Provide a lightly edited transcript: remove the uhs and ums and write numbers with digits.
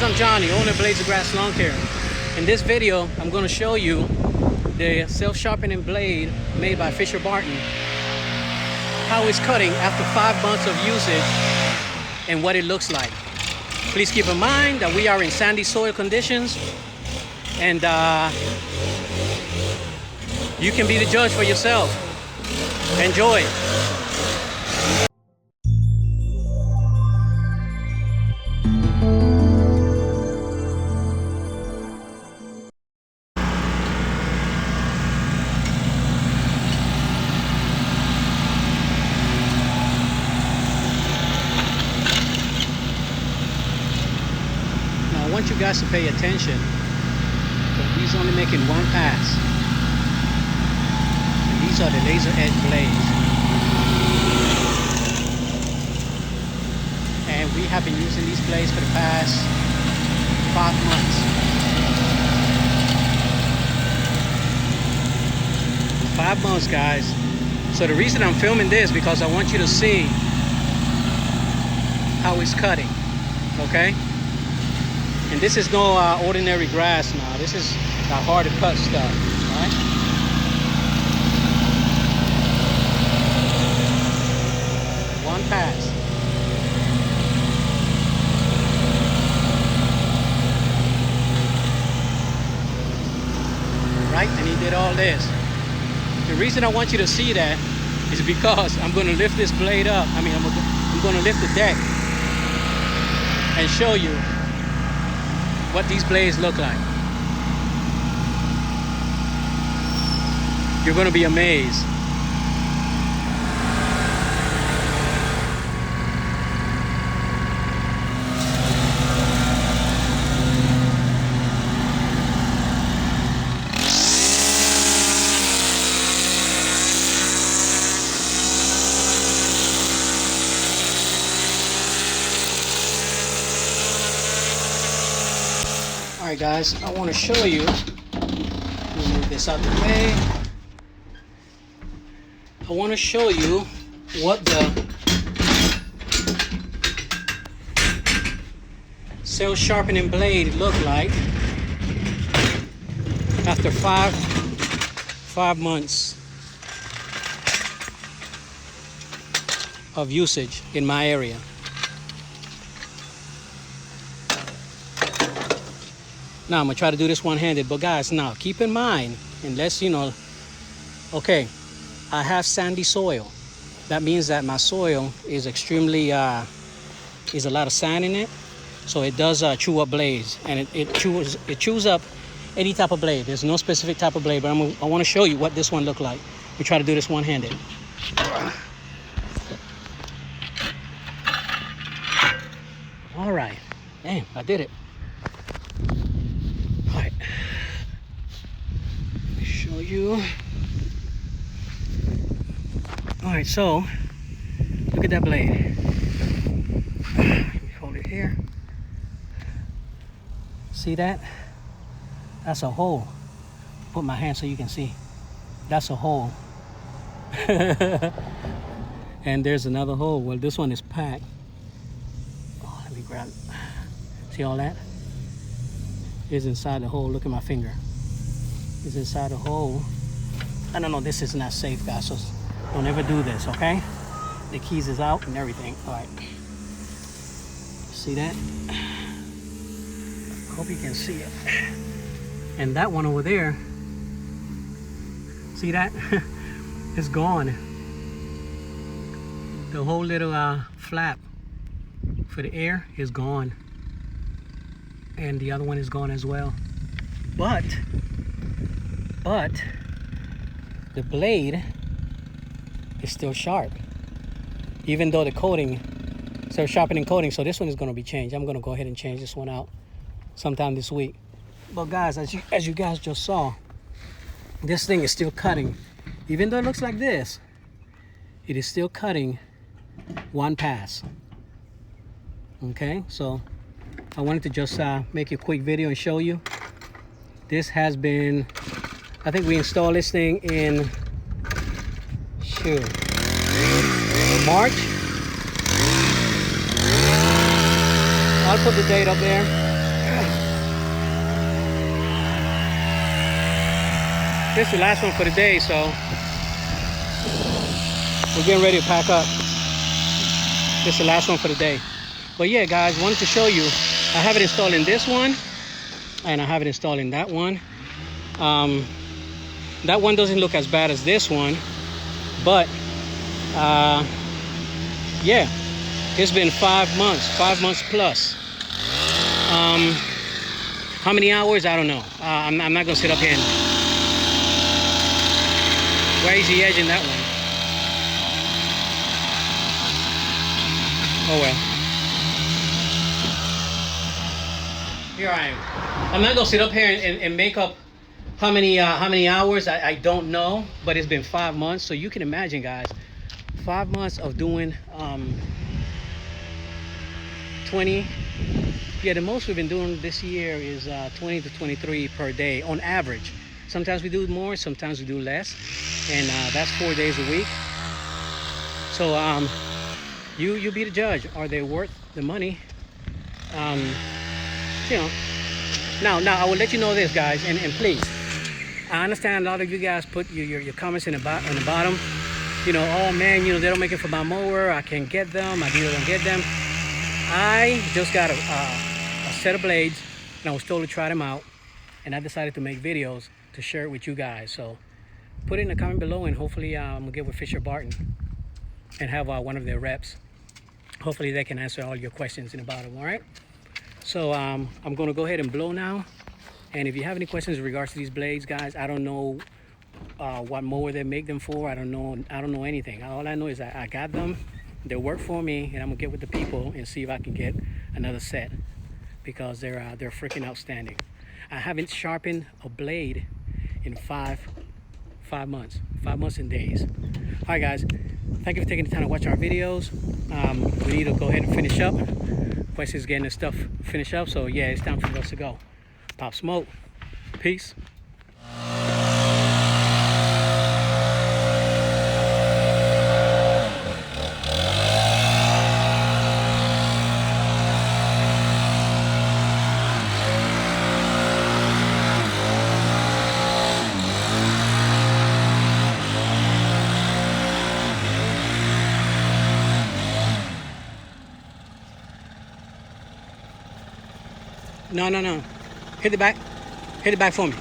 I'm Johnny, owner of Blades of Grass Lawn Care. In this video, I'm going to show you the self-sharpening blade made by Fisher Barton, how it's cutting after 5 months of usage and what it looks like. Please keep in mind that we are in sandy soil conditions, and you can be the judge for yourself. Enjoy. Now I want you guys to pay attention, because he's only making one pass. And these are the laser edge blades. And we have been using these blades for the past 5 months. 5 months, guys. So the reason I'm filming this, because I want you to see how it's cutting, okay? And this is no ordinary grass now. This is the hard to cut stuff, right? One pass. Right, and he did all this. The reason I want you to see that is because I'm going to lift this blade up. I'm going to lift the deck and show you what these blades look like. You're going to be amazed. Alright guys, I want to show you, move this out of the way. I want to show you what the self-sharpening blade looked like after five months of usage in my area. Now I'm gonna try to do this one-handed, but guys, now keep in mind, unless you know, okay, I have sandy soil. That means that my soil is extremely, is a lot of sand in it, so it does chew up blades, and it chews up any type of blade. There's no specific type of blade, but I want to show you what this one looked like. We try to do this one-handed. All right, damn, I did it. Alright, let me show you. Alright, so look at that blade. Let me hold it here. See that? That's a hole. Put my hand so you can see. That's a hole. And there's another hole. Well, this one is packed. Oh, let me grab it. See all that? Is inside the hole. Look at my finger. It's inside the hole. I don't know, this is not safe, guys, so don't ever do this, okay? The keys is out and everything. All right. See that? I hope you can see it. And that one over there, see that? It's gone. The whole little flap for the air is gone. And the other one is gone as well. But the blade is still sharp, even though the coating, so sharpening coating. So this one is going to be changed. I'm going to go ahead and change this one out sometime this week. But guys, as you guys just saw, this thing is still cutting. Even though it looks like this, it is still cutting one pass. Okay, so I wanted to just make a quick video and show you. This has been, I think we installed this thing in, March. I'll put the date up there. This is the last one for the day, so we're getting ready to pack up. This is the last one for the day. But yeah, guys, wanted to show you. I have it installed in this one, and I have it installed in that one. That one doesn't look as bad as this one, but yeah, it's been 5 months plus. How many hours? I don't know. I'm not gonna sit up here and... Where is the edge in that one? Oh well. Here I am. I'm not gonna sit up here and make up how many hours. I don't know, but it's been 5 months, so you can imagine, guys, 5 months of doing 20. Yeah, the most we've been doing this year is 20 to 23 per day on average. Sometimes we do more, sometimes we do less, and that's 4 days a week. So you be the judge. Are they worth the money? You know. Now I will let you know this, guys, and please, I understand a lot of you guys put your comments in the bottom. You know, oh man, you know, they don't make it for my mower. I can't get them. I don't get them. I just got a set of blades, and I was told to try them out, and I decided to make videos to share it with you guys. So put it in the comment below, and hopefully I'm gonna get with Fisher Barton and have one of their reps. Hopefully they can answer all your questions in the bottom. All right, so I'm gonna go ahead and blow now, and if you have any questions in regards to these blades, guys, I don't know what mower they make them for. I don't know anything. All I know is I got them, they work for me, and I'm gonna get with the people and see if I can get another set, because they're freaking outstanding. I haven't sharpened a blade in 5 months and days. All right, guys, thank you for taking the time to watch our videos. We need to go ahead and finish up. Quest is getting this stuff finished up, so yeah, it's time for us to go. Pop smoke. Peace. No. Hit the back. Hit it back for me.